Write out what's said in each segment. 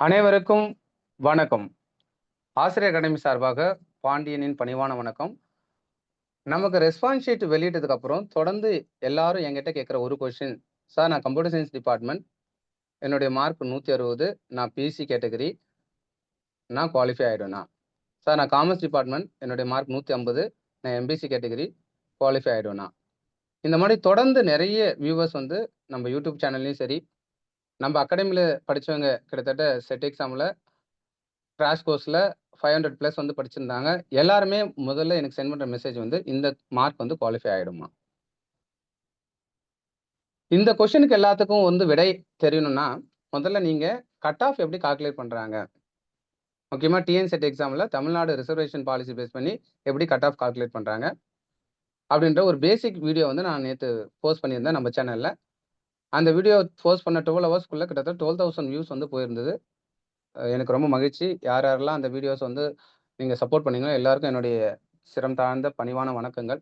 அனைவருக்கும் வணக்கம். ஆசிரியர் அகாடமி சார்பாக பாண்டியனின் பணிவான வணக்கம். நமக்கு ரெஸ்பான்ஸ் ஷீட் வெளியிட்டதுக்கு அப்புறம் தொடர்ந்து எல்லாரும் என்கிட்ட கேட்குற ஒரு கொஸ்டின், சார் நான் கம்ப்யூட்டர் சயின்ஸ் டிபார்ட்மெண்ட், என்னுடைய மார்க் 160, நான் பிசி கேட்டகரி, நான் குவாலிஃபை ஆயிடுவேனா? சார் நான் காமர்ஸ் டிபார்ட்மெண்ட், என்னுடைய மார்க் 150, நான் எம்பிசி கேட்டகரி, குவாலிஃபை ஆயிடுவேனா? இந்த மாதிரி தொடர்ந்து நிறைய வியூவர்ஸ் வந்து நம்ம யூடியூப் சேனல்லையும் சரி, நம்ம அகாடமியில் படித்தவங்க கிட்டத்தட்ட செட் எக்ஸாமில் கிராஷ் கோர்ஸில் 500 ப்ளஸ் வந்து படிச்சிருந்தாங்க. எல்லாருமே முதல்ல எனக்கு சென்ட் பண்ணுற மெசேஜ் வந்து இந்த மார்க் வந்து குவாலிஃபை ஆகிடுமா? இந்த கொஷனுக்கு எல்லாத்துக்கும் வந்து விடை தெரியணும்னா முதல்ல நீங்கள் கட் ஆஃப் எப்படி கால்குலேட் பண்ணுறாங்க, முக்கியமாக டிஎன் செட் எக்ஸாமில் தமிழ்நாடு ரிசர்வேஷன் பாலிசி பேஸ் பண்ணி எப்படி கட் ஆஃப் கால்குலேட் பண்ணுறாங்க அப்படின்ற ஒரு பேசிக் வீடியோ வந்து நான் நேற்று போஸ்ட் பண்ணியிருந்தேன் நம்ம சேனலில். அந்த வீடியோ போஸ்ட் பண்ண 12 ஹவர்ஸ்க்குள்ளே கிட்டத்தட்ட 12,000 வியூஸ் வந்து போயிருந்தது. எனக்கு ரொம்ப மகிழ்ச்சி. யார் யாரெல்லாம் அந்த வீடியோஸ் வந்து நீங்கள் சப்போர்ட் பண்ணீங்களோ எல்லாருக்கும் என்னுடைய சிரம் தாழ்ந்த பணிவான வணக்கங்கள்.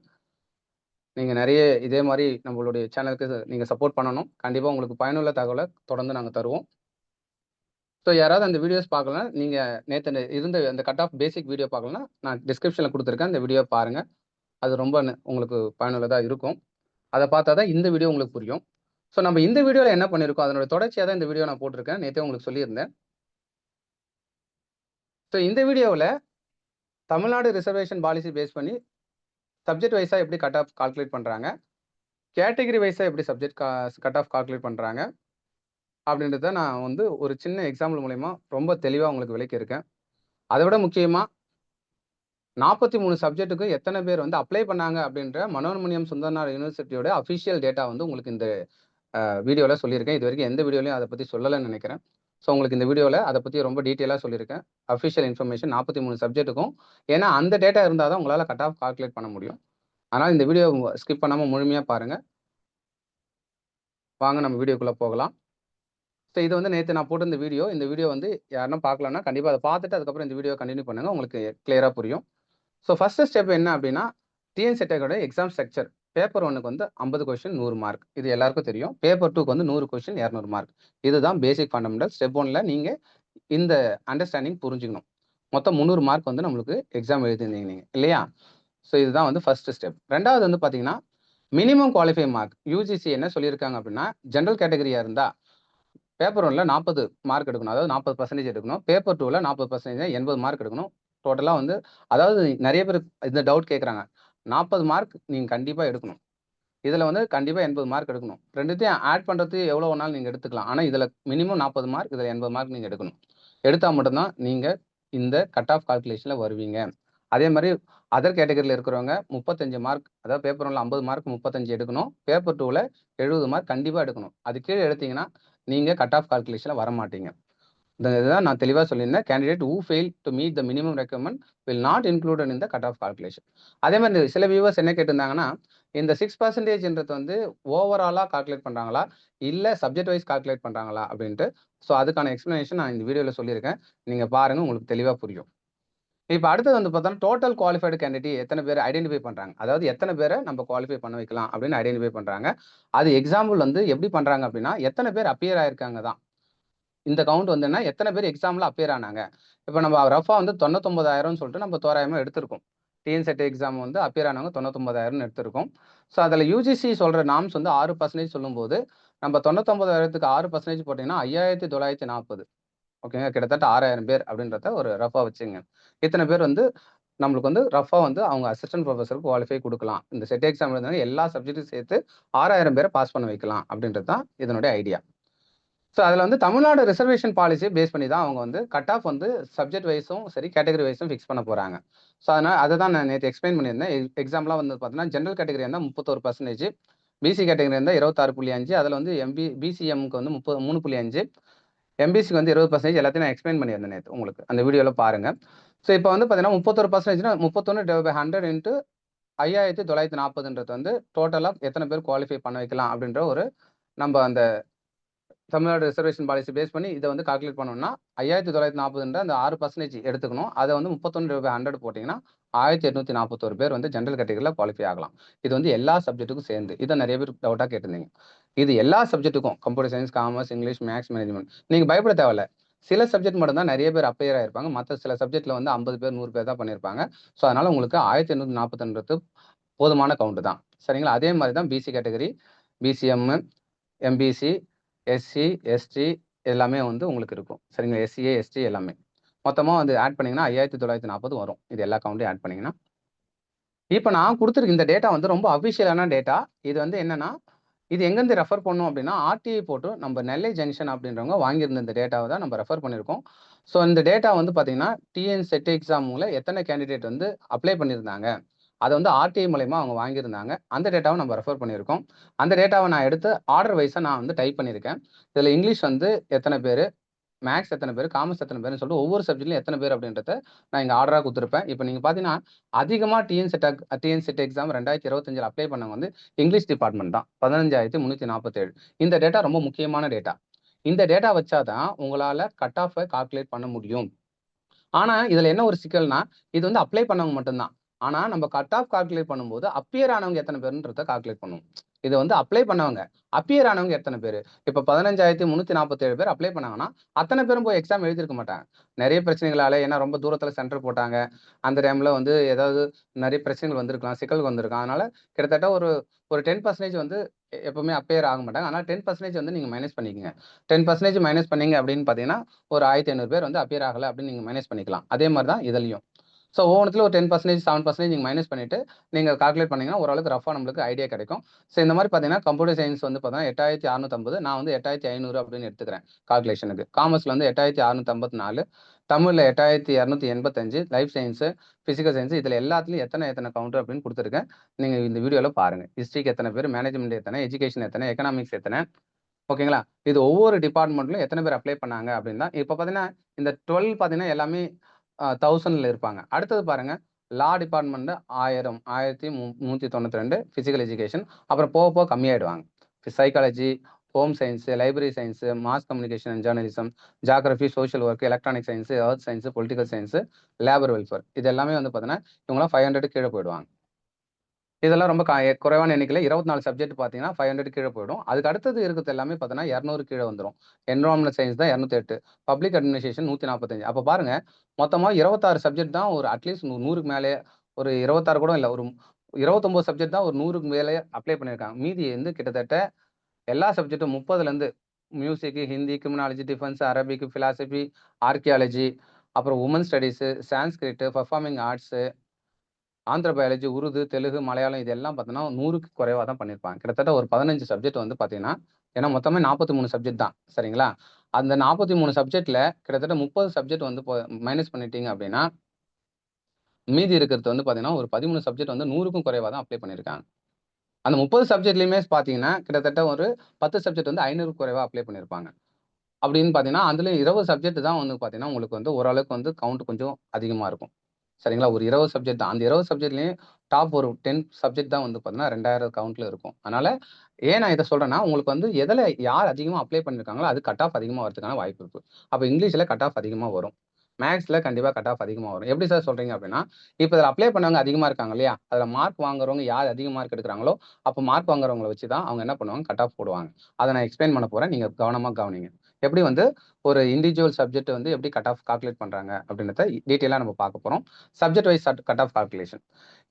நீங்கள் நிறைய இதே மாதிரி நம்மளுடைய சேனலுக்கு நீங்கள் சப்போர்ட் பண்ணணும். கண்டிப்பாக உங்களுக்கு பயனுள்ள தகவலை தொடர்ந்து நாங்கள் தருவோம். ஸோ யாராவது அந்த வீடியோஸ் பார்க்கலாம், நீங்கள் நேற்று இருந்த அந்த கட் ஆஃப் பேசிக் வீடியோ பார்க்கலன்னா நான் டிஸ்கிரிப்ஷனில் கொடுத்துருக்கேன். அந்த வீடியோ பாருங்கள். அது ரொம்ப உங்களுக்கு பயனுள்ளதாக இருக்கும். அதை பார்த்தா தான் இந்த வீடியோ உங்களுக்கு புரியும். ஸோ நம்ம இந்த வீடியோவில் என்ன பண்ணியிருக்கோம், அதனுடைய தொடர்ச்சியாக தான் இந்த வீடியோ நான் போட்டிருக்கேன். நேற்றே உங்களுக்கு சொல்லியிருந்தேன். ஸோ இந்த வீடியோவில் தமிழ்நாடு ரிசர்வேஷன் பாலிசி பேஸ் பண்ணி சப்ஜெக்ட் வைஸாக எப்படி கட் ஆஃப் கால்குலேட் பண்ணுறாங்க, கேட்டகரி வைஸாக எப்படி சப்ஜெக்ட் கட் ஆஃப் கால்குலேட் பண்ணுறாங்க அப்படின்றத நான் வந்து ஒரு சின்ன எக்ஸாம்பிள் மூலயமா ரொம்ப தெளிவாக உங்களுக்கு விளக்கியிருக்கேன். அதை விட முக்கியமாக 43 சப்ஜெக்ட்டுக்கு எத்தனை பேர் வந்து அப்ளை பண்ணாங்க அப்படின்ற மனோன்மணியம் சுந்தரனார் யூனிவர்சிட்டியோட அஃபிஷியல் டேட்டா வந்து உங்களுக்கு இந்த வீடியோவில் சொல்லியிருக்கேன். இது வரைக்கும் எந்த வீடியோலையும் அதை பற்றி சொல்லலைன்னு நினைக்கிறேன். ஸோ உங்களுக்கு இந்த வீடியோவில் அதை பற்றி ரொம்ப டீட்டெயிலாக சொல்லியிருக்கேன். Official information 43 சப்ஜெக்ட்டுக்கும். ஏன்னா அந்த டேட்டா இருந்தால் தான் உங்களால் கட் ஆஃப் கால்குலேட் பண்ண முடியும். ஆனால் இந்த வீடியோ ஸ்கிப் பண்ணாமல் முழுமையாக பாருங்கள். வாங்க நம்ம வீடியோக்குள்ளே போகலாம். ஸோ இது வந்து நேற்று நான் போட்டிருந்த வீடியோ. இந்த வீடியோ வந்து யாருன்னா பார்க்கலன்னா கண்டிப்பாக அதை பார்த்துட்டு அதுக்கப்புறம் இந்த வீடியோ கண்டினியூ பண்ணுங்கள், உங்களுக்கு கிளியராக புரியும். ஸோ ஃபஸ்ட்டு ஸ்டெப் என்ன அப்படின்னா, டிஎன் செட்டோட எக்ஸாம் ஸ்ட்ரக்சர். பேப்பர் 1க்கு வந்து 50 கொஸ்டின் 100 மார்க், இது எல்லாருக்கும் தெரியும். பேப்பர் 2க்கு வந்து 100 கொஸ்டின் 200 மார்க். இதுதான் பேசிக் ஃபண்டமெண்டல். ஸ்டெப் 1ல நீங்கள் இந்த அண்டர்ஸ்டாண்டிங் புரிஞ்சுக்கணும். மொத்தம் 300 மார்க் வந்து நம்மளுக்கு எக்ஸாம் எழுதிருந்தீங்க நீங்கள் இல்லையா? ஸோ இதுதான் வந்து ஃபஸ்ட்டு ஸ்டெப். ரெண்டாவது வந்து பார்த்தீங்கன்னா, மினிமம் குவாலிஃபை மார்க். யூஜிசி என்ன சொல்லியிருக்காங்க அப்படின்னா, ஜென்ரல் கேட்டகரியாக இருந்தால் பேப்பர் 1ல 40 மார்க் எடுக்கணும், அதாவது 40% எடுக்கணும். பேப்பர் 2ல 40% 80 மார்க் எடுக்கணும். டோட்டலாக வந்து அதாவது நிறைய பேர் இந்த டவுட் கேட்குறாங்க. 40 மார்க் நீங்கள் கண்டிப்பாக எடுக்கணும். இதில் வந்து கண்டிப்பாக 80 மார்க் எடுக்கணும். ரெண்டுத்தையும் ஆட் பண்ணுறது எவ்வளோ வேணாலும் நீங்கள் எடுத்துக்கலாம். ஆனால் இதில் மினிமம் 40 மார்க், இதில் 80 மார்க் நீங்கள் எடுக்கணும். எடுத்தால் மட்டும்தான் நீங்கள் இந்த கட் ஆஃப் கால்குலேஷனில் வருவீங்க. அதே மாதிரி அதர் கேட்டகரியில் இருக்கிறவங்க 35 மார்க், அதாவது பேப்பர் 1ல 50 மார்க் 35 எடுக்கணும். பேப்பர் 2ல 70 மார்க் கண்டிப்பாக எடுக்கணும். அது கீழே எடுத்தீங்கன்னா நீங்கள் கட் ஆஃப் கால்குலேஷனில் வர மாட்டீங்க. இதுதான் நான் தெளிவாக சொல்லியிருந்தேன். Candidate who fail to meet the minimum requirement will not included in the cut off calculation. அதே மாதிரி சில வியூவர்ஸ் என்ன கேட்டிருந்தாங்கன்னா, இந்த 6%ன்றது வந்து ஓவராலாக கால்குலேட் பண்ணுறாங்களா, இல்லை சப்ஜெக்ட் வைஸ் கால்குலேட் பண்ணுறாங்களா அப்படின்ட்டு. ஸோ அதுக்கான எக்ஸ்ப்ளனேஷன் நான் இந்த வீடியோவில் சொல்லியிருக்கேன். நீங்கள் பாருங்கள், உங்களுக்கு தெளிவாக புரியும். இப்போ அடுத்தது வந்து பார்த்தோன்னா, டோட்டல் குவாலிஃபைடு கேண்டிடேட் எத்தனை பேர் ஐடென்டிஃபை பண்ணுறாங்க, அதாவது எத்தனை பேரை நம்ம குவாலிஃபை பண்ண வைக்கலாம் அப்படின்னு ஐடென்டிஃபை பண்ணுறாங்க. அது எக்ஸாம்பிள் வந்து எப்படி பண்ணுறாங்க அப்படின்னா, எத்தனை பேர் அப்பியர் ஆயிருக்காங்க தான். இந்த கவுண்ட் வந்துன்னா எத்தனை பேர் எக்ஸாமில் அப்பியர் ஆனாங்க. இப்போ நம்ம ரஃபாக வந்து 99,000 சொல்லிட்டு நம்ம தோராயமாக எடுத்திருக்கோம். டிஎன் செட் எக்ஸாம் வந்து அப்பியர் ஆனவங்க 99,000 எடுத்திருக்கோம். ஸோ அதில் யூஜிசி சொல்கிற நாம்ஸ் வந்து 6% சொல்லும்போது நம்ம 99,000க்கு 6% போட்டிங்கன்னா 5,940. ஓகேங்க, கிட்டத்தட்ட 6,000 பேர் அப்படின்றத ஒரு ரஃபாக வச்சுங்க. இத்தனை பேர் வந்து நம்மளுக்கு வந்து ரஃபாக வந்து அவங்க அசிஸ்டன்ட் ப்ரொஃபஸருக்கு குவாலிஃபை கொடுக்கலாம். இந்த செட் எக்ஸாம் எழுதுனாங்க எல்லா சப்ஜெக்ட்டும் சேர்த்து 6,000 பேரை பாஸ் பண்ண வைக்கலாம் அப்படின்றது தான் இதனுடைய ஐடியா. ஸோ அதில் வந்து தமிழ்நாடு ரிசர்வேஷன் பாலிசியை பேஸ் பண்ணி தான் அவங்க வந்து கட் ஆஃப் வந்து சப்ஜெக்ட் வைஸும் சரி கேட்டகரி வைஸும் ஃபிக்ஸ் பண்ண போகிறாங்க. ஸோ அதனால் அதை தான் நான் நேற்று எக்ஸ்பிளைன் பண்ணியிருந்தேன். எக்ஸாம்பிளாக வந்து பார்த்தீங்கன்னா, ஜென்ரல் கேட்டகரி இருந்தால் 31%, பிசி கேட்டகரி இருந்தால் 26.5, அதில் வந்து பிசிஎம்க்கு வந்து 3.5, எம்பிசிக்கு வந்து 20%, எல்லாத்தையும் நான் எக்ஸ்பிளைன் பண்ணியிருந்தேன் நேற்று உங்களுக்கு. அந்த வீடியோவில் பாருங்கள். ஸோ இப்போ வந்து பார்த்தீங்கன்னா 31%னா 31/100 இன்ட்டு 5,940ன்றது வந்து டோட்டலாக எத்தனை பேர் குவாலிஃபை பண்ண வைக்கலாம் அப்படின்ற ஒரு நம்ம அந்த தமிழ்நாடு ரிசர்வேஷன் பாலிசி பேஸ் பண்ணி இதை வந்து கால்குலேட் பண்ணோம்னா 5,940 அந்த 6% எடுத்துக்கணும். அதை வந்து 31/100 போட்டிங்கன்னா 1,841 பேர் வந்து ஜென்ரல் கேட்டகரியில் குவாலிஃபை ஆகலாம். இது வந்து எல்லா சப்ஜெக்ட்டுக்கும் சேர்ந்து. இதை நிறைய பேர் டவுட்டாக கேட்டிருந்தீங்க. இது எல்லா சப்ஜெக்ட்டுக்கும், computer science, commerce, English, maths, management. நீங்கள் பயப்பட தேவையில்ல. சில சப்ஜெக்ட் மட்டும் தான் நிறைய பேர் அப்பியர் ஆயிருப்பாங்க. மற்ற சில சப்ஜெக்ட்ல வந்து 50 பேர் 100 பேர் தான் பண்ணியிருப்பாங்க. ஸோ அதனால உங்களுக்கு 1842 போதுமான கவுண்ட் தான். சரிங்களா? அதே மாதிரி தான் BC category, BCM, MBC, SC, ST எல்லாமே வந்து உங்களுக்கு இருக்கும். சரிங்களா? எஸ்சிஏ, எஸ்டி எல்லாமே. மொத்தமா வந்து ஆட் பண்ணீங்கன்னா 5940 வரும். இது எல்லா கவுண்ட்டையும் ஆட் பண்ணீங்கன்னா. இப்ப நான் குடுத்திருக்க இந்த டேட்டா வந்து ரொம்ப அஃபிஷியலான டேட்டா. இது வந்து என்னன்னா, இது எங்கேருந்து ரெஃபர் பண்ணோம் அப்படின்னா, ஆர்டிஐ போட்டு நம்ம நெல்லை ஜங்ஷன் அப்படின்றவங்க வாங்கியிருந்த இந்த டேட்டாவ தான் நம்ம ரெஃபர் பண்ணியிருக்கோம். ஸோ இந்த டேட்டா வந்து பார்த்தீங்கன்னா, டிஎன் செட் எக்ஸாம்ல எத்தனை கேண்டிடேட் வந்து அப்ளை பண்ணியிருந்தாங்க. அத வந்து ஆர்டிஐ மூலியமா அவங்க வாங்கியிருந்தாங்க. அந்த டேட்டாவ நம்ம ரெஃபர் பண்ணியிருக்கோம். அந்த டேட்டாவ நான் எடுத்து ஆர்டர் வைஸா நான் வந்து டைப் பண்ணியிருக்கேன். இதுல இங்கிலீஷ் வந்து எத்தன பேரு, மேத்ஸ் எத்தன பேரு, காமர்ஸ் எத்தன பேருன்னு சொல்லிட்டு ஒவ்வொரு சப்ஜெக்ட்லயும் எத்தன பேர் அப்படின்றத நான் இங்க ஆர்டரா குடுத்திருப்பேன். இப்ப நீங்க பார்த்தீங்கன்னா, அதிகமா டிஎன் செட் எக்ஸாம் 2025ல அப்ளை பண்ணவங்க வந்து இங்கிலீஷ் டிபார்ட்மெண்ட் தான். 15,347. இந்த டேட்டா ரொம்ப முக்கியமான டேட்டா. இந்த டேட்டா வச்சா தான் உங்களால கட் ஆஃப்ப கால்குலேட் பண்ண முடியும். ஆனா, இதுல என்ன ஒரு சிக்கல்னா, இது வந்து அப்ளை பண்ணவங்க மட்டும் தான். ஆனா, நம்ம கட் ஆஃப் கால்குலேட் பண்ணும்போது, அப்பியர் ஆனவங்க எத்தன பேருன்றத கால்குலேட் பண்ணுவோம். இது வந்து அப்ளை பண்ணவங்க. அப்பியர் ஆனவங்க எத்தன பேரு? இப்ப 15,347 பேர் அப்ளை பண்ணாங்கன்னா, அத்தன பேரும் போய் எக்ஸாம் எழுதியிருக்க மாட்டாங்க. நெறைய பிரச்சனைகளால ஏன்னா ரொம்ப தூரத்துல சென்டர் போட்டாங்க. அந்த டைம்ல வந்து ஏதாவது நெறைய பிரச்சனைகள் வந்திருக்கலாம், சிக்கல் வந்திருக்கும். அதனால கிட்டத்தட்ட ஒரு ஒரு 10% வந்து எப்பவுமே அப்பியர் ஆக மாட்டாங்க. ஆனா 10% வந்து நீங்க மைனஸ் பண்ணிக்கங்க. 10% மைனஸ் பண்ணீங்க அப்படின்னு பார்த்தீங்கன்னா, ஒரு 1500 பேர் வந்து அப்பியர் ஆகல அப்படின்னு நீங்க மைனஸ் பண்ணிக்கலாம். அதே மாரி தான் இதுலயும். ஸோ ஒவ்வொன்னுத்துலயும் ஒரு 10%, 7% நீங்க மைனஸ் பண்ணிட்டு, நீங்க கால்குலேட் பண்ணீங்கன்னா, ஓரளவுக்கு ரஃப்பா நம்மளுக்கு ஐடியா கிடைக்கும். ஸோ இந்த மாரி பார்த்தீங்கன்னா, கம்ப்யூட்டர் சயன்ஸ் வந்து பார்த்தீங்கன்னா 8650 நான் வந்து 8500 அப்படின்னு எடுத்துக்கிறேன் கால்குலேஷனுக்கு. காமர்ஸ்ல வந்து 8654 தமிழ்ல 8285 லைஃப் சயன்ஸ், பிசிக்கல் சயன்ஸ் இதுல எல்லாத்துலயும் எத்தன எத்தன கவுண்டர் அப்படின்னு குடுத்துருக்கேன். நீங்க இந்த வீடியோல பாருங்க. ஹிஸ்டரிக்கு எத்தன பேர், மேனேஜ்மென்ட் எத்தன, எஜுகேஷன் எத்தன, எக்கனாமிக்ஸ் எத்தன, ஓகேங்களா? இது ஒவ்வொரு டிபார்ட்மெண்ட்லயும் எத்தன பேர் அப்ளை பண்ணாங்க அப்படின்னு தான். இப்ப பார்த்தீங்கன்னா, இந்த 12 பார்த்தீங்கன்னா எல்லாமே 1000ல இருப்பாங்க. அடுத்தது பாருங்க, லா டிபார்ட்மெண்ட்ல 1000, 1392 பிசிக்கல் எஜுகேஷன். அப்புறம் போக போக கம்மியாயிடுவாங்க. Psychology, home science, library science, mass communication and journalism, geography, social work, electronic science, earth science, political science, labour welfare இது எல்லாமே வந்து பார்த்தீங்கன்னா, இவங்கலாம் 500 கீழ போயிடுவாங்க. இதெல்லாம் ரொம்ப குறைவான எண்ணிக்கையில 24 சப்ஜெக்ட் பார்த்தீங்கன்னா, 500 கீழ போயிடும். அதுக்கு அடுத்தது இருக்கிறது எல்லாமே பார்த்தீங்கன்னா, 200 கீழ வந்துரும். என்விரான்மென்டல் சயன்ஸ் தான் 208. Public administration 145. அப்ப பாருங்க, மொத்தமா 26 சப்ஜெக்ட் தான் ஒரு அட்லீஸ்ட் 100க்கு மேலயே ஒரு 26 கூட இல்ல. ஒரு 29 சப்ஜெக்ட் தான் ஒரு 100க்கு மேலயே அப்ளை பண்ணியிருக்காங்க. மீதி வந்து கிட்டத்தட்ட எல்லா சப்ஜெக்டும் 30லருந்து music, Hindi, criminology, defence, Arabic, philosophy, archaeology, அப்புறம் women studies, Sanskrit, performing arts, anthropology, Urdu, Telugu, Malayalam இதெல்லாம் பார்த்தோன்னா 100க்கு குறைவா தான் பண்ணியிருப்பாங்க. கிட்டத்தட்ட ஒரு 15 சப்ஜெக்ட் வந்து பார்த்தீங்கன்னா, ஏன்னா மொத்தமே 43 சப்ஜெக்ட் தான். சரிங்களா? அந்த 43 சப்ஜெக்ட்ல கிட்டத்தட்ட 30 சப்ஜெக்ட் வந்து மைனஸ் பண்ணிட்டீங்க அப்படின்னா, மீதி இருக்கிறது வந்து பார்த்தீங்கன்னா, ஒரு 13 சப்ஜெக்ட் வந்து 100க்கும் குறைவா தான் அப்ளை பண்ணியிருக்காங்க. அந்த 30 சப்ஜெக்ட்லயுமே பார்த்தீங்கன்னா, கிட்டத்தட்ட ஒரு 10 சப்ஜெக்ட் வந்து 500க்கு குறைவா அப்ளை பண்ணியிருப்பாங்க. அப்படின்னு பார்த்தீங்கன்னா, அதுலயும் 20 சப்ஜெக்ட் தான் வந்து பார்த்தீங்கன்னா, உங்களுக்கு வந்து ஓரளவுக்கு வந்து கவுண்ட் கொஞ்சம் அதிகமா இருக்கும். சரிங்களா? ஒரு 20 சப்ஜெக்ட் தான். அந்த 20 சப்ஜெக்ட்லயும் டாப் ஒரு 10 சப்ஜெக்ட் தான் வந்து பார்த்தீங்கன்னா, 2000 கவுண்ட்ல இருக்கும். அதனால ஏன் நான் இத சொல்றேன்னா, உங்களுக்கு வந்து எதுல யார் அதிகமா அப்ளை பண்ணியிருக்காங்களோ, அது கட் ஆஃப் அதிகமா வரதுக்கான வாய்ப்பு இருக்கு. அப்ப இங்கிலீஷ்ல கட் ஆஃப் அதிகமா வரும். மேத்ஸ்ல கண்டிப்பா கட் ஆஃப் அதிகமா வரும். எப்படி சார் சொல்றீங்க அப்படின்னா, இப்ப இதுல அப்ளை பண்ணவங்க அதிகமா இருக்காங்க இல்லையா? அதுல மார்க் வாங்குறவங்க யார் அதிக மார்க் எடுக்குறாங்களோ, அப்ப மார்க் வாங்குறவங்கள வச்சு தான் அவங்க என்ன பண்ணுவாங்க, கட் ஆஃப் போடுவாங்க. அத நான் எக்ஸ்ப்ளைன் பண்ண போறேன். நீங்க கவனமா கவனிங்க. எப்படி வந்து ஒரு இண்டிவிஜுவல் சப்ஜெக்ட் வந்து எப்படி கட் ஆஃப் கால்குலேட் பண்றாங்க அப்படின்றத டீட்டெயிலா நம்ம பார்க்க போறோம். Subject wise cut off calculation.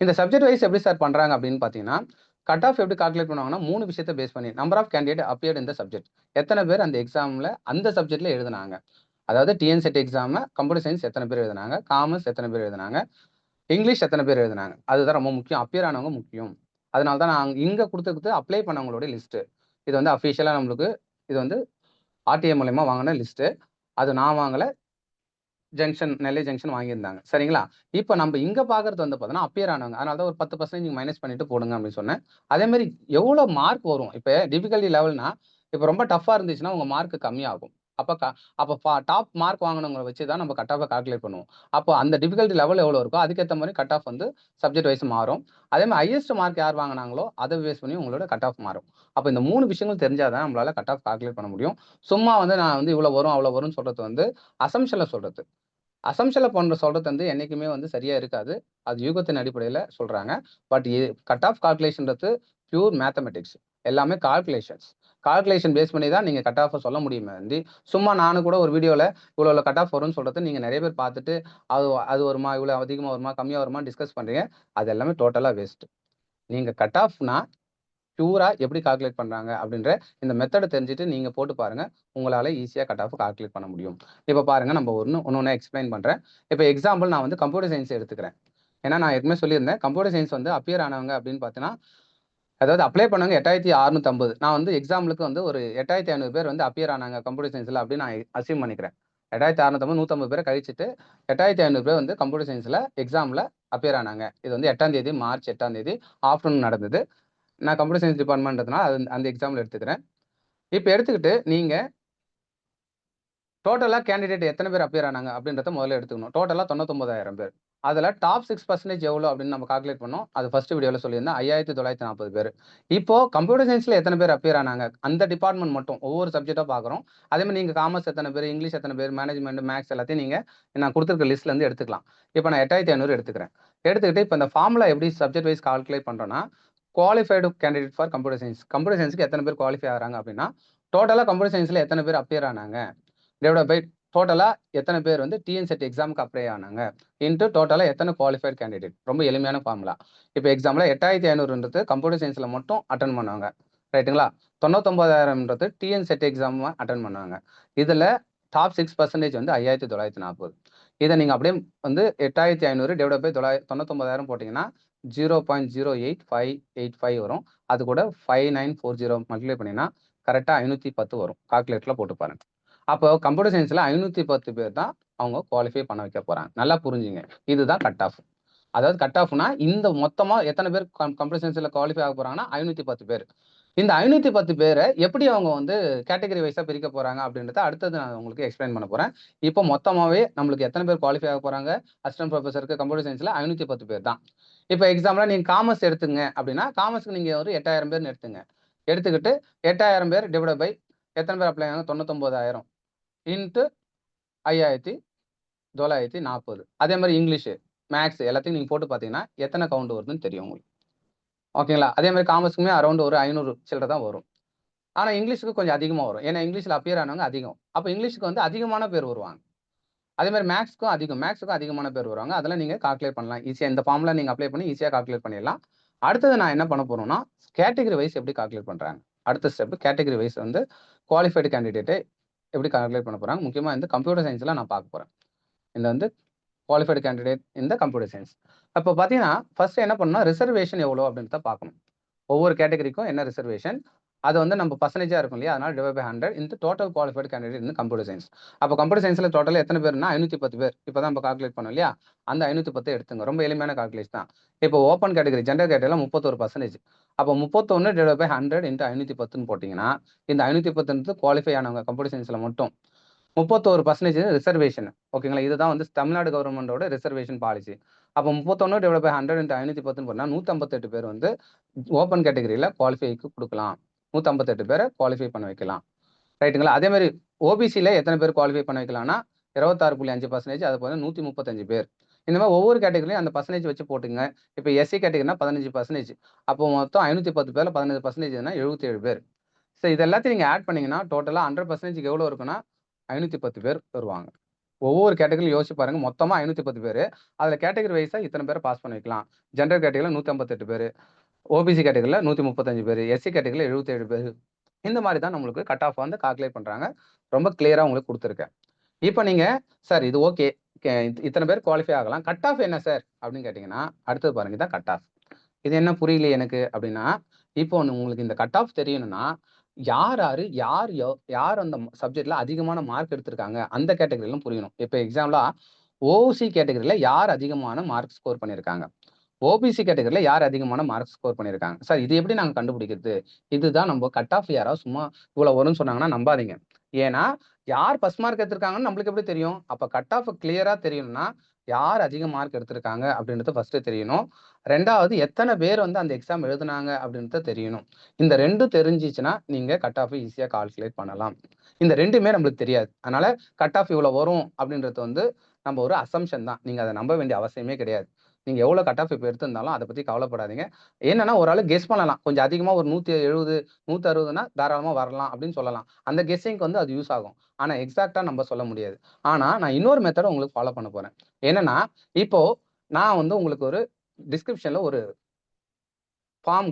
இந்த சப்ஜெக்ட் வைஸ் எப்படி சார் பண்றாங்க அப்படின்னு பார்த்தீங்கன்னா, கட் ஆஃப் எப்படி கால்குலேட் பண்ணுவாங்கன்னா, 3 விஷயத்த பேஸ் பண்ணி number of candidate appeared in the subject. எத்தன பேர் அந்த எக்ஸாம்ல அந்த சப்ஜெக்ட்ல எழுதுனாங்க. அதாவது டிஎன் செட் எக்ஸாம கம்ப்யூட்டர் சயன்ஸ் எத்தன பேர் எழுதுனாங்க, காமர்ஸ் எத்தன பேர் எழுதுனாங்க, இங்கிலீஷ் எத்தன பேர் எழுதுனாங்க. அதுதான் ரொம்ப முக்கியம். அப்பியர் ஆனவங்க முக்கியம். அதனால தான் நான் இங்க குடுத்திருக்கிறது அப்ளை பண்ணவங்களோட லிஸ்ட். இது வந்து அபிஷியலா நம்மளுக்கு இது வந்து ஆர்டிஐ மூலியமா வாங்குன லிஸ்ட். அது நான் வாங்கல. நெல்லை ஜங்ஷன் வாங்கியிருந்தாங்க. சரிங்களா? இப்ப நம்ப இங்க பார்க்கிறது வந்து பார்த்தீங்கன்னா, அப்பியர் ஆனவங்க. அதனால தான் ஒரு 10% நீங்க மைனஸ் பண்ணிட்டு போடுங்க அப்படின்னு சொன்னேன். அதே மாரி எவ்வளோ மார்க் வரும்? இப்ப டிஃபிகல்டி லெவல்னா, இப்ப ரொம்ப டஃப்பா இருந்துச்சுன்னா, உங்க மார்க் கம்மியாகும். அப்ப அப்ப டாப் மார்க் வாங்குனவங்கள வச்சு தான் நம்ம கட் ஆஃப்ப கால்குலேட் பண்ணுவோம். அப்போ அந்த டிஃபிகல்டி லெவல் எவ்வளோ இருக்கோ, அதுக்கேத்த மாரி கட் ஆஃப் வந்து சப்ஜெக்ட் வைஸ் மாறும். அதே மாரி ஹையஸ்ட் மார்க் யார் வாங்குனாங்களோ, அத பேஸ் பண்ணி உங்களோட கட் ஆஃப் மாறும். அப்ப இந்த 3 விஷயங்கள் தெரிஞ்சா தான் நம்மளால கட் ஆஃப் கால்குலேட் பண்ண முடியும். சும்மா வந்து நான் வந்து இவ்வளோ வரும், அவ்வளோ வரும்னு சொல்றது வந்து அசம்ப்ஷன்ல சொல்றது. அசம்ப்ஷன்ல சொல்றது வந்து என்னைக்குமே வந்து சரியா இருக்காது. அது யூகத்தின் அடிப்படையில சொல்றாங்க. பட் கட் ஆஃப் கால்குலேஷன்றது பியூர் மேத்தமேட்டிக்ஸ். எல்லாமே கால்குலேஷன் பேஸ் பண்ணி தான் நீங்கள் கட் ஆஃபை சொல்ல முடியுமே வந்து சும்மா நானும் கூட ஒரு வீடியோவில் இவ்வளோ கட் ஆஃப் வரும்னு சொல்கிறது நீங்கள் நிறைய பேர் பார்த்துட்டு அது வருமா இவ்வளோ அதிகமாக வருமா கம்மியாக வருமா டிஸ்கஸ் பண்ணுறீங்க. அது எல்லாமே டோட்டலாக வேஸ்ட்டு. நீங்கள் கட் ஆஃப்னா பியூரா எப்படி கால்குலேட் பண்ணுறாங்க அப்படின்ற இந்த மெத்தடை தெரிஞ்சுட்டு நீங்கள் போட்டு பாருங்கள். உங்களால் ஈஸியாக கட் ஆஃப் கால்குலேட் பண்ண முடியும். இப்போ பாருங்கள், நம்ம ஒன்று எக்ஸ்பிளைன் பண்ணுறேன். இப்போ எக்ஸாம்பிள் நான் வந்து கம்ப்யூட்டர் சயின்ஸ் எடுத்துக்கிறேன். ஏன்னா நான் ஏற்கனவே சொல்லியிருந்தேன், கம்ப்யூட்டர் சயின்ஸ் வந்து அப்பியர் ஆனவங்க அப்படின்னு பார்த்தீங்கன்னா, அதாவது அப்ளை பண்ணவங்க 8650. நான் வந்து எக்ஸாம்பிளுக்கு வந்து ஒரு 8500 பேர் வந்து அப்பியர் ஆனாங்க கம்ப்யூட்டர் சயின்ஸில் அப்படின்னு நான் அசியூம் பண்ணிக்கிறேன். 8650 150 பேரை கழிச்சிட்டு 8500 பேர் வந்து கம்ப்யூட்டர் சயின்ஸில் எக்ஸாமில் அப்பியர் ஆனாங்க. இது வந்து 8ஆம் தேதி மார்ச் 8ஆம் தேதி ஆஃப்டர்நூன் நடந்தது. நான் கம்ப்யூட்டர் சயின்ஸ் டிபார்ட்மெண்ட்றதுனால அந்த எக்ஸாம்பிள் எடுத்துக்கிறேன். இப்போ எடுத்துக்கிட்டு நீங்கள் டோட்டலாக கேண்டிடேட் எத்தனை பேர் அப்பியர் ஆனாங்க அப்படின்றத முதல்ல எடுத்துக்கணும். டோட்டலாக 99,000 பேர். அதில் டாப் 6% எவ்வளோ அப்படின்னு நம்ம கால்குலேட் பண்ணோம். அது ஃபர்ஸ்ட் வீடியோவில் சொல்லியிருந்தேன் 5940 பேர். இப்போ கம்ப்யூட்டர் சயின்ஸில் எத்தனை பேர் அப்பியர் ஆனாங்க அந்த டிபார்ட்மெண்ட் மட்டும் ஒவ்வொரு சப்ஜெக்டாக பார்க்குறோம். அதே மாதிரி நீங்கள் காமர்ஸ் எத்தனை பேர், இங்கிலீஷ் எத்தனை பேர், மேனேஜ்மெண்ட், மேக்ஸ் எல்லாத்தையும் நீங்கள் நான் கொடுத்துருக்க லிஸ்ட்லேருந்து எடுத்துக்கலாம். இப்போ நான் 8500 எடுத்துக்கிறேன். எடுத்துக்கிட்டு இப்போ இந்த ஃபார்முலா எப்படி சப்ஜெக்ட் வைஸ் கால்குலேட் பண்ணுறோன்னா, குவாலிஃபைடு கேண்டிடேட் ஃபார் கம்ப்யூட்டர் சயின்ஸுக்கு எத்தனை பேர் குவாலிஃபை ஆகிறாங்க அப்படின்னா, டோட்டலாக கம்ப்யூட்டர் சயின்ஸில் எத்தனை பேர் அப்பியர் ஆனாங்க டிவைட் பை டோட்டலாக எத்தனை பேர் வந்து டிஎன்செட் எக்ஸாமுக்கு அப்ளை ஆனாங்க இன்ட்டு டோட்டலாக எத்தனை குவாலிஃபைட் கேண்டிடேட். ரொம்ப எளிமையான ஃபார்முலா. இப்போ எக்ஸாம்பிள் 8500ன்றது கம்ப்யூட்டர் சயின்ஸில் மட்டும் அட்டன் பண்ணுவாங்க, ரைட்டுங்களா? 99,000ன்றது டிஎன்செட் எக்ஸாம் அட்டன் பண்ணுவாங்க. இதில் டாப் 6% வந்து 5940. இதை நீங்கள் அப்படியே வந்து 8500 டிவைட் பை 99,000 போட்டிங்கன்னா 0.08585 வரும். அது கூட 5940 மல்டிப்ளை பண்ணிங்கன்னா கரெக்டாக 510 வரும். கால்குலேட்டரில் போட்டு பாருங்க. அப்போ கம்ப்யூட்டர் சயின்ஸில் 510 பேர் தான் அவங்க குவாலிஃபை பண்ண வைக்க போகிறாங்க. நல்லா புரிஞ்சுங்க, இதுதான் கட் ஆஃப். அதாவது கட் ஆஃப்னா இந்த மொத்தமாக எத்தனை பேர் கம்ப்யூட்டர் சயின்ஸில் குவாலிஃபை ஆக போகிறாங்கன்னா 510 பேர். இந்த 510 பேரை எப்படி அவங்க வந்து கேட்டகரி வைஸாக பிரிக்க போகிறாங்க அப்படின்றத அடுத்தது நான் உங்களுக்கு எக்ஸ்பிளைன் பண்ண போகிறேன். இப்போ மொத்தமாகவே நம்மளுக்கு எத்தனை பேர் குவாலிஃபை ஆக போகிறாங்க அசிஸ்டன்ட் ப்ரொஃபஸருக்கு கம்ப்யூட்டர் சயின்ஸில் 510 பேர் தான். இப்போ எக்ஸாம்பிளாக நீங்கள் காமர்ஸ் எடுத்துங்க அப்படின்னா காமர்ஸுக்கு நீங்கள் ஒரு 8000 பேர்னு எடுத்துக்கிட்டு 8000 பேர் டிவைட் பை எத்தனை பேர் அப்ளை ஆகாங்க 99,000 இன்ட்டு 5940. அதே மாதிரி இங்கிலீஷு, மேக்ஸ் எல்லாத்தையும் நீங்கள் போட்டு பார்த்தீங்கன்னா எத்தனை கவுண்ட் வருதுன்னு தெரியும் உங்களுக்கு. ஓகேங்களா? அதே மாதிரி காமர்ஸுக்குமே அரௌண்ட் ஒரு 500 சில்லரை தான் வரும். ஆனால் இங்கிலீஷுக்கு கொஞ்சம் அதிகமாக வரும். ஏன்னா இங்கிலீஷில் அப்பியர் ஆனவங்க அதிகம். அப்போ இங்கிலீஷுக்கு வந்து அதிகமான பேர் வருவாங்க. அதே மாதிரி மேக்ஸுக்கும் அதிகமான பேர் வருவாங்க. அதெல்லாம் நீங்கள் கால்குலேட் பண்ணலாம் ஈஸியாக. இந்த ஃபார்முலா நீங்கள் அப்ளை பண்ணி ஈஸியாக கால்குலேட் பண்ணிடலாம். அடுத்தது நான் என்ன பண்ண போகிறோம்னா, கேட்டகரி வைஸ் எப்படி கால்குலேட் பண்ணுறாங்க. அடுத்த ஸ்டெப் கேட்டகரி வைஸ் வந்து குவாலிஃபைடு கேண்டிடேட்டை எப்படி கால்குலேட் பண்ண போகிறாங்க. முக்கியமாக இந்த கம்ப்யூட்டர் சயின்ஸில் நான் பார்க்க போகிறேன். இந்த வந்து குவாலிஃபைடு கேண்டிடேட் இந்த கம்ப்யூட்டர் சயின்ஸ். அப்போ பார்த்தீங்கன்னா ஃபர்ஸ்ட் என்ன பண்ணணும்னா ரிசர்வேஷன் எவ்வளோ அப்படின்றத பார்க்கணும். ஒவ்வொரு கேட்டகரிக்கும் என்ன ரிசர்வேஷன், அது வந்து நம்ம பர்சன்டேஜாக இருக்கும் இல்லையா, அதனால டிவைட் பை 100 இந்த டோட்டல் குவாலிஃபைடு கேண்டிடேட் இந்த கம்ப்யூட்டர் சயின்ஸ். அப்போ கம்ப்யூட்டர் சயின்ஸில் டோட்டல் எத்தனை பேர்னா 510 பேர். இப்போ தான் நம்ம கால்குலேட் பண்ணோம் இல்லையா, அந்த 510 எடுத்துங்க. ரொம்ப எளிமையான கால்குலேஷன் தான். இப்போ ஓப்பன் கேட்டகரி ஜென்ரல் கேட்டகரியில் 31%. அப்போ 31 டிவைட் பை 100 இன்ட்டு 510ன்னு போட்டிங்கன்னா இந்த 510 குவாலிஃபை ஆனவங்க கம்ப்யூட்டர் சயின்ஸில் மட்டும் 31% ரிசர்வேஷன். ஓகேங்களா? இதுதான் வந்து தமிழ்நாடு கவர்மெண்டோட ரிசர்வேஷன் பாலிசி. அப்போ 31 டிவைட் பை 100 இன்ட்டு 510 போனால் 158 பேர் வந்து ஓப்பன் கேட்டகரியில் குவாலிஃபைக்கு கொடுக்கலாம். 158 பேரை குவாலிஃபை பண்ண வைக்கலாம், ரைட்டுங்களா? அதே மாதிரி ஓபிசியில் எத்தனை பேர் குவாலிஃபை பண்ண வைக்கலாம்னா 26.5%. அது போல 135 பேர். இந்த மாதிரி ஒவ்வொரு கேட்டகரியும் அந்த பர்சன்டேஜ் வச்சு போட்டுங்க. இப்போ எஸ்சி கேட்டகரினா 15%. அப்போ மொத்தம் 510 பேரில் 15%னா 77 பேர். ஸோ இது எல்லாத்தையும் நீங்கள் ஆட் பண்ணீங்கன்னா டோட்டலாக 100% எவ்வளோ இருக்குன்னா 510 பேர் வருவாங்க. ஒவ்வொரு கேட்டகரியும் யோசிச்சு பாருங்க. மொத்தமாக 510 பேர். அதில் கேட்டகரி வைஸாக இத்தனை பேரை பாஸ் பண்ண வைக்கலாம். ஜென்ரல் கேட்டகரியில் 158 பேர், ஓபிசி கேட்டகரியில் 135 பேர், எஸ்சி கேட்டகரியில் 77 பேர். இந்த மாதிரி தான் நம்மளுக்கு கட் ஆஃப் வந்து கால்குலேட் பண்ணுறாங்க. ரொம்ப கிளியராக உங்களுக்கு கொடுத்துருக்கேன். இப்போ நீங்கள் சார் இது ஓகே, இத்தனை பேர் குவாலிஃபை ஆகலாம், கட் ஆஃப் என்ன சார் அப்படின்னு கேட்டிங்கன்னா அடுத்தது பாருங்க, தான் கட் ஆஃப். இது என்ன புரியலையே எனக்கு அப்படின்னா, இப்போ உங்களுக்கு இந்த கட் ஆஃப் தெரியணும்னா யார் அந்த சப்ஜெக்ட்ல அதிகமான மார்க் எடுத்திருக்காங்க அந்த கேட்டகரியிலும் புரியணும். இப்போ எக்ஸாம்பிளா ஓசி கேட்டகரியில யார் அதிகமான மார்க் ஸ்கோர் பண்ணியிருக்காங்க, ஓபிசி கேட்டகரியில யார் அதிகமான மார்க் ஸ்கோர் பண்ணியிருக்காங்க. சார் இது எப்படி நாங்கள் கண்டுபிடிக்கிறது? இதுதான் நம்ம கட் ஆஃப். யாராவது சும்மா இவ்வளோ வரும்னு சொன்னாங்கன்னா நம்பாதீங்க. ஏன்னா யார் ஃபர்ஸ்ட் மார்க் எடுத்திருக்காங்கன்னு நம்மளுக்கு எப்படி தெரியும்? அப்போ கட் ஆஃப் கிளியரா தெரியணும்னா யார் அதிக மார்க் எடுத்திருக்காங்க அப்படின்றது ஃபர்ஸ்ட் தெரியணும். ரெண்டாவது எத்தனை பேர் வந்து அந்த எக்ஸாம் எழுதுனாங்க அப்படின்றது தெரியணும். இந்த ரெண்டும் தெரிஞ்சிச்சுன்னா நீங்க கட் ஆஃப் ஈஸியாக கால்குலேட் பண்ணலாம். இந்த ரெண்டுமே நம்மளுக்கு தெரியாது. அதனால கட் ஆஃப் இவ்வளோ வரும் அப்படின்றது வந்து நம்ம ஒரு அசம்ஷன் தான். நீங்க அதை நம்ப வேண்டிய அவசியமே கிடையாது. நீங்க எவ்வளவு கட் ஆஃப் இப்ப எடுத்திருந்தாலும் அதை பத்தி கவலைப்படாதீங்க. என்னன்னா ஒரு ஆளு கெஸ் பண்ணலாம். கொஞ்சம் அதிகமா ஒரு 170, 160ன்னா தாராளமா வரலாம் அப்படின்னு சொல்லலாம். அந்த கெஸ்ஸிங்க்கு வந்து அது யூஸ் ஆகும். ஆனா எக்ஸாக்ட்டா நம்ம சொல்ல முடியாது. ஆனா நான் இன்னொரு மெத்தட உங்களுக்கு ஃபாலோ பண்ண போறேன். என்னன்னா, இப்போ நான் வந்து உங்களுக்கு ஒரு டிஸ்கிரிப்ஷன்ல ஒரு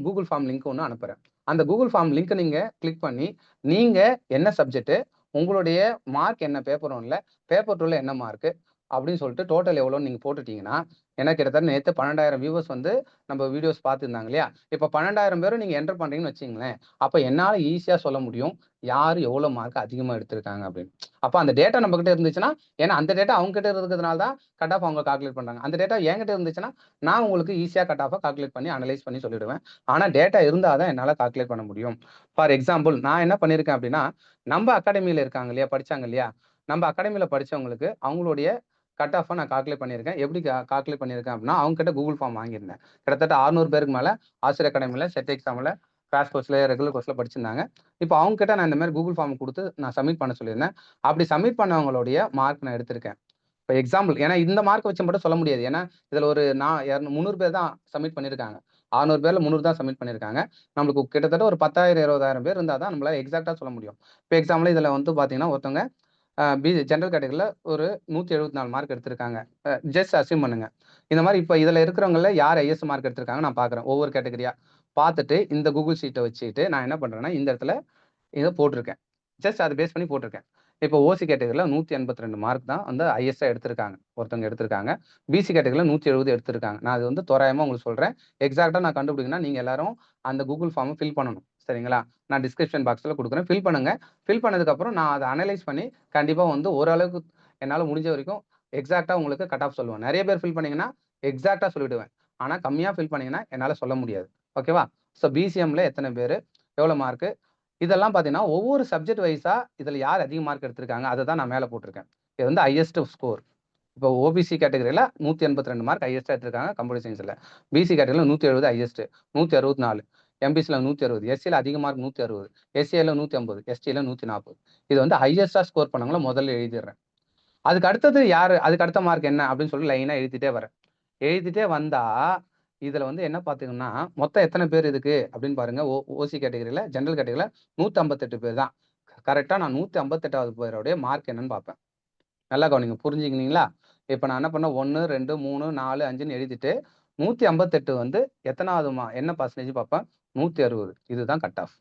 Google ஃபார்ம் லிங்க் ஒண்ணு அனுப்புறேன். அந்த Google ஃபார்ம் லிங்க்க நீங்க கிளிக் பண்ணி, நீங்க என்ன சப்ஜெக்ட், உங்களுடைய மார்க் என்ன பேப்பர் 1ல, பேப்பர் 2ல என்ன மார்க் அப்படின்னு சொல்லிட்டு டோட்டல் எவ்வளோன்னு நீங்க போட்டுட்டீங்கன்னா, எனக்கு கிட்டத்தட்ட நேத்து 12,000 வியூவர்ஸ் வந்து நம்ம வீடியோஸ் பார்த்திருந்தாங்க இல்லையா? இப்ப 12,000 பேரும் நீங்க என்டர் பண்றீங்கன்னு வச்சுக்கங்களேன். அப்ப என்னால ஈஸியா சொல்ல முடியும். யாரு எவ்வளோ மார்க் அதிகமா எடுத்திருக்காங்க அப்படின்னு. அப்ப அந்த டேட்டா நம்மகிட்ட இருந்துச்சுன்னா, ஏன்னா அந்த டேட்டா அவங்க கிட்ட இருக்கிறதுனால தான் கட் ஆஃப் அவங்க கால்குலேட் பண்றாங்க. அந்த டேட்டா என்கிட்ட இருந்துச்சுன்னா, நான் உங்களுக்கு ஈஸியா கட் ஆஃப கால்குலேட் பண்ணி அனலைஸ் பண்ணி சொல்லிடுவேன். ஆனா டேட்டா இருந்தா தான் என்னால கால்குலேட் பண்ண முடியும். ஃபார் எக்ஸாம்பிள் நான் என்ன பண்ணியிருக்கேன் அப்படின்னா, நம்ம அகாடமில இருக்காங்க இல்லையா? படிச்சாங்க இல்லையா? நம்ம அகாடமில படிச்சவங்களுக்கு அவங்களுடைய கட் ஆஃப நான் கால்குலேட் பண்ணியிருக்கேன். எப்படி கால்குலேட் பண்ணியிருக்கேன் அப்படின்னா, அவங்க கிட்ட Google ஃபார்ம் வாங்கியிருந்தேன். கிட்டத்தட்ட 600 பேருக்கு மேல ஆசிரியர் அகாடமில செட் எக்ஸாம்ல கிராஷ் கோர்ஸ்ல, ரெகுலர் கோர்ஸ்ல படிச்சிருந்தாங்க. இப்போ அவங்க கிட்ட நான் இந்த மாரி Google ஃபார்ம் குடுத்து நான் சப்மிட் பண்ண சொல்லியிருந்தேன். அப்படி சப்மிட் பண்ணவங்களுடைய மார்க் நான் எடுத்திருக்கேன். இப்ப எக்ஸாம்பிள் ஏன்னா இந்த மார்க் வச்சு மட்டும் சொல்ல முடியாது. ஏன்னா இதுல ஒரு நான் 300 பேர் தான் சப்மிட் பண்ணியிருக்காங்க. 600 பேர்ல 300 தான் சப்மிட் பண்ணியிருக்காங்க. நம்மளுக்கு கிட்டத்தட்ட ஒரு 10,000, 20,000 பேர் இருந்தா தான் நம்மளால எக்ஸாக்ட்டா சொல்ல முடியும். இப்ப எக்ஸாம்பிள் இதுல வந்து பார்த்தீங்கன்னா, ஒருத்தவங்க ஜெனரல் கேட்டகரில ஒரு 174 மார்க் எடுத்திருக்காங்க. ஜஸ்ட் அஸ்யூம் பண்ணுங்க. இந்த மாரி இப்ப இதுல இருக்கிறவங்கள்ல யார் ஹையஸ்ட் மார்க் எடுத்திருக்காங்கன்னு நான் பார்க்குறேன். ஒவ்வொரு கேட்டகரியா பார்த்துட்டு, இந்த Google ஷீட்ட வச்சுட்டு நான் என்ன பண்றேன்னா, இந்த இடத்துல இத போட்டிருக்கேன். ஜஸ்ட் அத பேஸ் பண்ணி போட்டிருக்கேன். இப்போ ஓசி கேட்டகரில 182 மார்க் தான் வந்து ஹையஸ்ட்டா எடுத்திருக்காங்க. ஒருத்தவங்க எடுத்திருக்காங்க. பிசி கேட்டகரில 170 எடுத்திருக்காங்க. நான் அது வந்து தோராயமா உங்களுக்கு சொல்றேன். எக்ஸாக்ட்டா நான் கண்டுபிடிக்கணும்னா, நீங்க எல்லாரும் அந்த Google ஃபார்ம ஃபில் பண்ணணும். சரிங்களா? நான் டிஸ்கிரிப்ஷன் பாக்ஸ்ல குடுக்குறேன். ஃபில் பண்ணுங்க. ஃபில் பண்ணதுக்கப்புறம் நான் அத அனலைஸ் பண்ணி கண்டிப்பா வந்து ஓரளவுக்கு என்னால முடிஞ்ச வரைக்கும் எக்ஸாக்ட்டா உங்களுக்கு கட் ஆஃப் சொல்லுவேன். நெறைய பேர் ஃபில் பண்ணீங்கன்னா, எக்ஸாக்ட்டா சொல்லிடுவேன். ஆனா கம்மியா ஃபில் பண்ணீங்கன்னா, என்னால சொல்ல முடியாது. ஓகேவா? ஸோ பிசிஎம்ல எத்தன பேரு? எவ்வளோ மார்க்கு? இதெல்லாம் பார்த்தீங்கன்னா, ஒவ்வொரு சப்ஜெக்ட் வைஸா இதுல யார் அதிக மார்க் எடுத்திருக்காங்க, அத தான் நான் மேல போட்டிருக்கேன். இது வந்து ஹையஸ்ட் ஸ்கோர். இப்போ ஓபிசி கேட்டகரில 182 மார்க் ஹையஸ்ட்டா எடுத்திருக்காங்க கம்ப்யூட்டர் சயன்ஸ்ல. பிசி கேட்டகரில 170 ஹையஸ்ட். 164. எம்பிசில 160. எஸ்சில அதிக மார்க் 160. எஸ்சிஏல 150. எஸ்டில 140. இது வந்து ஹையஸ்ட்டா ஸ்கோர் பண்ணவங்கள முதல்ல எழுதிடுறேன். அதுக்கு அடுத்தது யாரு? அதுக்கு அடுத்த மார்க் என்ன? அப்படின்னு சொல்லி லைனா எழுதிட்டே வரேன். எழுதிட்டே வந்தா, இதுல வந்து என்ன பார்த்தீங்கன்னா, மொத்தம் எத்தன பேர் இதுக்கு அப்படின்னு பாருங்க. ஓசி கேட்டகரில, ஜெனரல் கேட்டகரில 158 பேர் தான். கரெக்ட்டா நான் 158வது பேருடைய மார்க் என்னன்னு பார்ப்பேன். நல்லா கவனிங்க. புரிஞ்சுக்கினீங்களா? இப்ப நான் என்ன பண்ணேன் 1, 2, 3, 4, 5ன்னு எழுதிட்டு 158 வந்து எத்தனாவது என்ன பெர்சன்டேஜ் பார்ப்பேன். 160. இதுதான் cut off.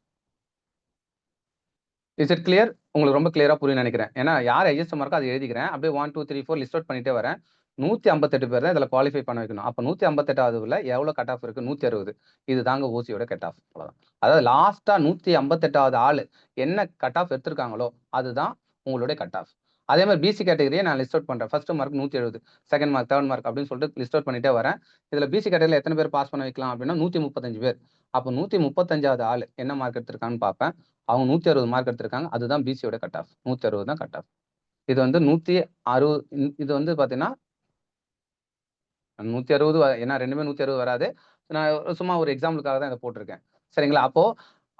Is it clear? உங்களுக்கு ரொம்ப கிளியரா புரியும்னு நெனைக்கிறேன். ஏன்னா யார் ஹையஸ்ட் மார்க்கோ அத எழுதிக்கிறேன். அப்படியே 1, 2, 3, 4 லிஸ்ட் அவுட் பண்ணிட்டே வரேன். 158 பேர் தான் இதுல குவாலிஃபை பண்ண வைக்கணும். அப்ப 158வதுல எவ்வளோ கட் ஆஃப் இருக்கு? 160. இதுதாங்க ஓசியோட கட் ஆஃப். அவ்வளவுதான். அதாவது லாஸ்ட்டா 158வது ஆளு என்ன கட் ஆஃப் எடுத்திருக்காங்களோ, அதுதான் உங்களுடைய கட் ஆஃப். அதே மாரி பிசி கேட்டகரியே நான் லிஸ்ட் அவுட் பண்றேன். First mark 170, second mark, third mark அப்படின்னு சொல்லிட்டு லிஸ்ட் அவுட் பண்ணிட்டே வரேன். இதுல பிசி கேட்டகரில எத்தன பேர் பாஸ் பண்ண வைக்கலாம் அப்படின்னா 135 பேர். அப்ப 135வது ஆளு என்ன மார்க் எடுத்திருக்கான்னு பார்ப்பேன். அவங்க 160 மார்க் எடுத்திருக்காங்க. அதுதான் பிசியோட கட் ஆஃப். 160 தான் கட் ஆஃப். இது வந்து 160 இது வந்து பார்த்தீங்கன்னா 160 ஏன்னா 2மே 160 வராது. நான் சும்மா ஒரு எக்ஸாம்பிளுக்காக தான் இத போட்டிருக்கேன். சரிங்களா? அப்போ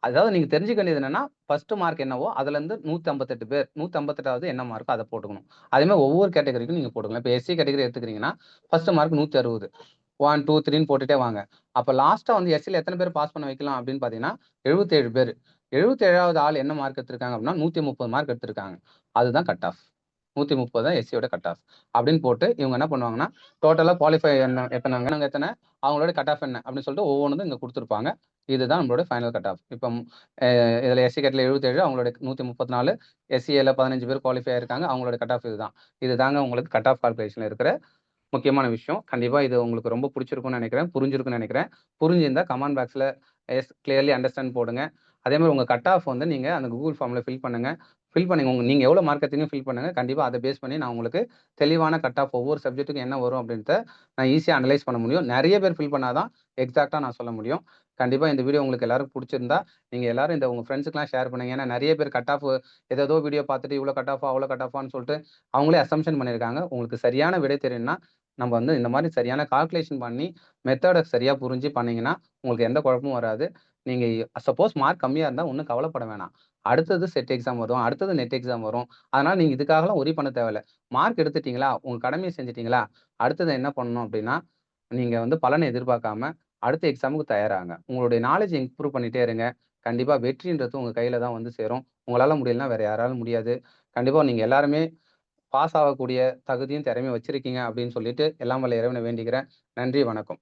அதாவது நீங்க தெரிஞ்சுக்க வேண்டியது என்னன்னா, ஃபர்ஸ்ட் மார்க் என்னவோ அதுலருந்து 158 பேர். 158வது என்ன மார்க்கோ அத போட்டுக்கணும். அதே மாரி ஒவ்வொரு கேட்டகரிக்கும் நீங்க போட்டுக்கலாம். இப்ப எஸ்சி கேட்டகரி எடுத்துக்கிறீங்கன்னா, ஃபர்ஸ்ட் மார்க் 160. 1, 2, 3ன்னு போட்டுட்டே வாங்க. அப்ப லாஸ்ட்டா வந்து எஸ்சில எத்தன பேர் பாஸ் பண்ண வைக்கலாம் அப்படின்னு பார்த்தீங்கன்னா, 77 பேரு. 77வது ஆள் என்ன மார்க் எடுத்திருக்காங்க அப்படின்னா, 130 மார்க் எடுத்திருக்காங்க. அதுதான் கட் ஆஃப். 130 தான் எஸ்சியோட கட் ஆஃப். அப்படின்னு போட்டு இவங்க என்ன பண்ணுவாங்கன்னா, டோட்டலா குவாலிஃபை எத்தன, அவங்களோட கட் ஆஃப் என்ன அப்படின்னு சொல்லிட்டு ஒவ்வொன்னும் இங்க குடுத்திருப்பாங்க. இதுதான் நம்மளோட ஃபைனல் கட் ஆஃப். இப்ப இதுல எஸ்சி கேட்ல 77, அவங்களோட 134, எஸ்சிஏல 15 பேர் குவாலிஃபை ஆயிருக்காங்க. அவங்களோட கட் ஆஃப் இதுதான். இதுதாங்க உங்களுக்கு கட் ஆஃப் கால்குலேஷன்ல இருக்கிற முக்கியமான விஷயம். கண்டிப்பா இது உங்களுக்கு ரொம்ப புடிச்சிருக்கும்னு நெனைக்கிறேன். புரிஞ்சிருக்கும்னு நெனைக்கிறேன். புரிஞ்சிருந்தா கமெண்ட் பாக்ஸ்ல எஸ் கிளியர்லி அண்டர்ஸ்டாண்ட் போடுங்க. அதே மாரி உங்க கட் ஆஃப் வந்து நீங்க அந்த Google ஃபார்ம்ல ஃபில் பண்ணுங்க. ஃபில் பண்ணுங்க. நீங்க எவ்வளோ மார்க் எடுத்தீங்கன்னு ஃபில் பண்ணுங்க. கண்டிப்பா அத பேஸ் பண்ணி நான் உங்களுக்கு தெளிவான கட் ஆஃப் ஒவ்வொரு சப்ஜெக்ட்டுக்கும் என்ன வரும் அப்படின்றத நான் ஈஸியா அனலைஸ் பண்ண முடியும். நெறைய பேர் ஃபில் பண்ணா தான் எக்ஸாக்ட்டா நான் சொல்ல முடியும். கண்டிப்பா இந்த வீடியோ உங்களுக்கு எல்லாருக்கும் புடிச்சிருந்தா, நீங்க எல்லாரும் உங்க ஃப்ரெண்ட்ஸ்க்குலாம் ஷேர் பண்ணுங்க. ஏன்னா நெறைய பேர் கட் ஆஃப் ஏதேதோ வீடியோ பார்த்துட்டு இவ்வளோ கட் ஆஃபா, அவ்வளோ கட் ஆஃபான்னு சொல்லிட்டு அவங்களே அசம்ப்ஷன் பண்ணியிருக்காங்க. உங்களுக்கு சரியான விடை தெரியும்னா, நம்ம வந்து இந்த மாரி சரியான கால்குலேஷன் பண்ணி மெத்தட சரியா புரிஞ்சு பண்ணீங்கன்னா, உங்களுக்கு எந்த குழப்பமும் வராது. நீங்க சப்போஸ் மார்க் கம்மியா இருந்தா ஒண்ணும் கவலைப்பட வேணாம். அடுத்தது செட் எக்ஸாம் வரும். அடுத்தது நெட் எக்ஸாம் வரும். அதனால நீங்க இதுக்காகலாம் வொரி பண்ண தேவையில்ல. மார்க் எடுத்துட்டீங்களா? உங்க கடமைய செஞ்சுட்டீங்களா? அடுத்தது என்ன பண்ணணும் அப்டின்னா, நீங்க வந்து பலனை எதிர்பார்க்காம அடுத்த எக்ஸாமுக்கு தயாராகுங்க. உங்களுடைய நாலேட்ஜ் இம்ப்ரூவ் பண்ணிட்டே இருங்க. கண்டிப்பா வெற்றின்றது உங்க கையில தான் வந்து சேரும். உங்களால முடியலன்னா வேற யாராலும் முடியாது. கண்டிப்பா நீங்க எல்லாருமே பாஸ் ஆகக்கூடிய தகுதியும், திறமையும் வச்சிருக்கீங்க அப்படின்னு சொல்லிட்டு எல்லாம் வல்ல இறைவனை வேண்டிக்கிறேன். நன்றி, வணக்கம்.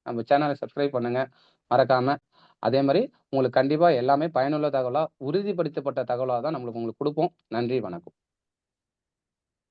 நம்ம சேனலை சப்ஸ்கிரைப் பண்ணுங்க மறக்காம. அதே மாரி உங்களுக்கு கண்டிப்பா எல்லாமே பயனுள்ள தகவலா, உறுதிப்படுத்தப்பட்ட தகவலா தான் உங்களுக்கு குடுப்போம். நன்றி, வணக்கம்.